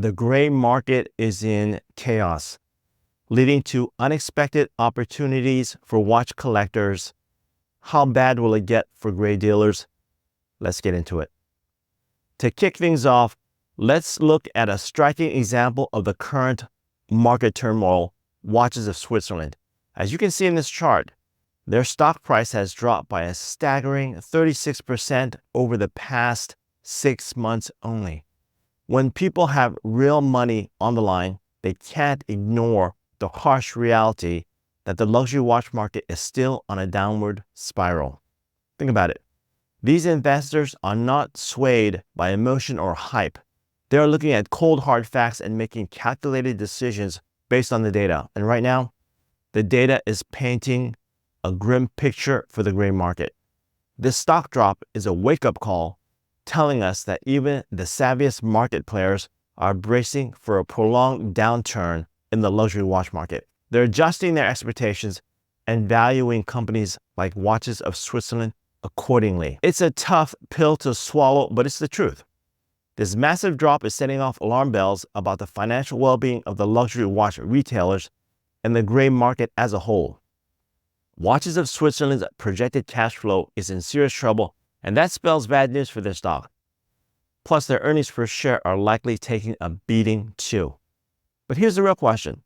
the gray market is in chaos, leading to unexpected opportunities for watch collectors. How bad will it get for gray dealers? Let's get into it. To kick things off, let's look at a striking example of the current market turmoil, Watches of Switzerland. As you can see in this chart, their stock price has dropped by a staggering 36% over the past 6 months only. When people have real money on the line, they can't ignore the harsh reality that the luxury watch market is still on a downward spiral. Think about it. These investors are not swayed by emotion or hype. They are looking at cold hard facts and making calculated decisions based on the data. And right now, the data is painting a grim picture for the gray market. This stock drop is a wake-up call telling us that even the savviest market players are bracing for a prolonged downturn in the luxury watch market. They're adjusting their expectations and valuing companies like Watches of Switzerland accordingly. It's a tough pill to swallow, but it's the truth. This massive drop is setting off alarm bells about the financial well-being of the luxury watch retailers and the gray market as a whole. Watches of Switzerland's projected cash flow is in serious trouble, and that spells bad news for their stock. Plus, their earnings per share are likely taking a beating too. But here's the real question.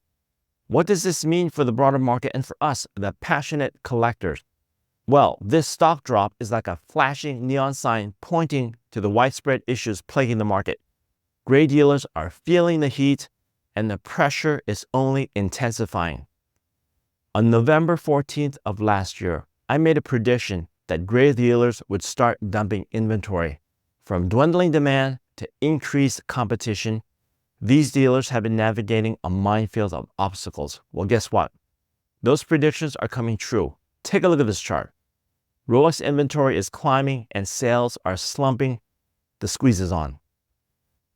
What does this mean for the broader market and for us, the passionate collectors? Well, this stock drop is like a flashing neon sign pointing to the widespread issues plaguing the market. Gray dealers are feeling the heat, and the pressure is only intensifying. On November 14th of last year, I made a prediction that gray dealers would start dumping inventory. From dwindling demand to increased competition, these dealers have been navigating a minefield of obstacles. Well, guess what? Those predictions are coming true. Take a look at this chart. Rolex inventory is climbing and sales are slumping. The squeeze is on.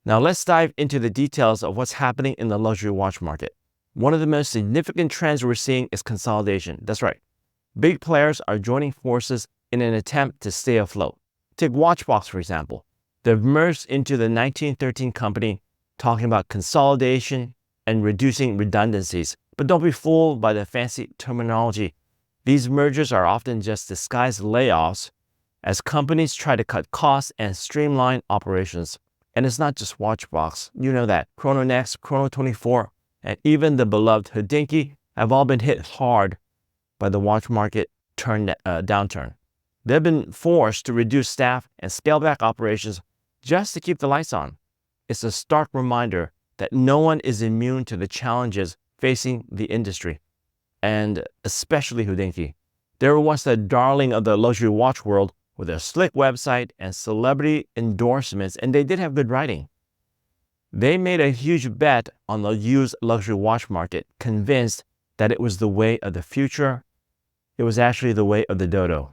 Now let's dive into the details of what's happening in the luxury watch market. One of the most significant trends we're seeing is consolidation. That's right. Big players are joining forces in an attempt to stay afloat. Take Watchbox, for example. They've merged into the 1913 company, talking about consolidation and reducing redundancies. But don't be fooled by the fancy terminology. These mergers are often just disguised layoffs as companies try to cut costs and streamline operations. And it's not just Watchbox. You know that. Chrononext, Chrono24, and even the beloved Hodinkee have all been hit hard by the watch market downturn. They've been forced to reduce staff and scale back operations just to keep the lights on. It's a stark reminder that no one is immune to the challenges facing the industry, and especially Hodinkee. They were once the darling of the luxury watch world with their slick website and celebrity endorsements, and they did have good writing. They made a huge bet on the used luxury watch market, convinced that it was the way of the future. It was actually the way of the dodo.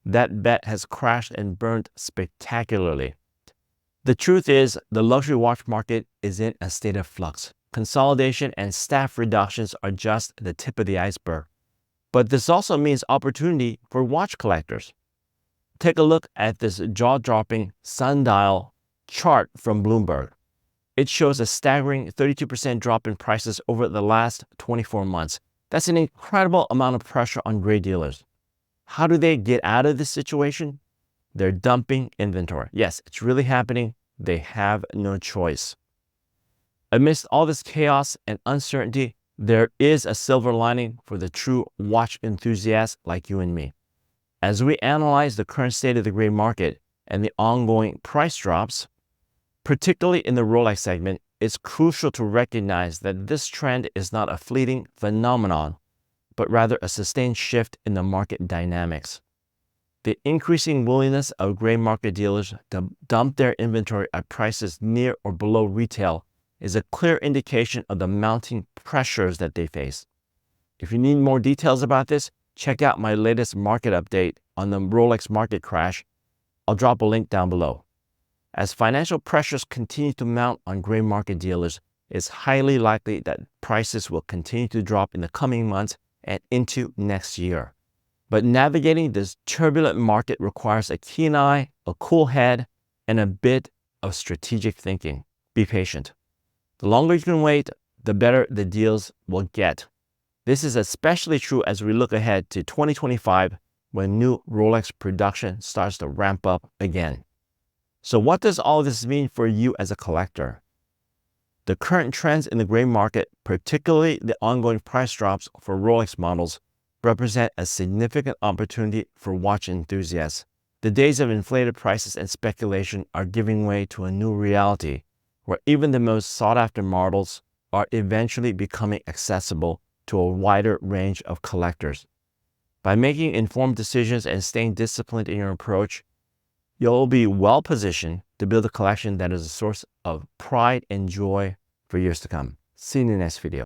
That bet has crashed and burned spectacularly. The truth is, the luxury watch market is in a state of flux. Consolidation and staff reductions are just the tip of the iceberg. But this also means opportunity for watch collectors. Take a look at this jaw-dropping sundial chart from Bloomberg. It shows a staggering 32% drop in prices over the last 24 months. That's an incredible amount of pressure on gray dealers. How do they get out of this situation? They're dumping inventory. Yes, it's really happening. They have no choice. Amidst all this chaos and uncertainty, there is a silver lining for the true watch enthusiasts like you and me. As we analyze the current state of the gray market and the ongoing price drops, particularly in the Rolex segment, it's crucial to recognize that this trend is not a fleeting phenomenon, but rather a sustained shift in the market dynamics. The increasing willingness of gray market dealers to dump their inventory at prices near or below retail is a clear indication of the mounting pressures that they face. If you need more details about this, check out my latest market update on the Rolex market crash. I'll drop a link down below. As financial pressures continue to mount on gray market dealers, it's highly likely that prices will continue to drop in the coming months and into next year. But navigating this turbulent market requires a keen eye, a cool head, and a bit of strategic thinking. Be patient. The longer you can wait, the better the deals will get. This is especially true as we look ahead to 2025 when new Rolex production starts to ramp up again. So what does all this mean for you as a collector? The current trends in the gray market, particularly the ongoing price drops for Rolex models, represent a significant opportunity for watch enthusiasts. The days of inflated prices and speculation are giving way to a new reality, where even the most sought-after models are eventually becoming accessible to a wider range of collectors. By making informed decisions and staying disciplined in your approach, you'll be well positioned to build a collection that is a source of pride and joy for years to come. See you in the next video.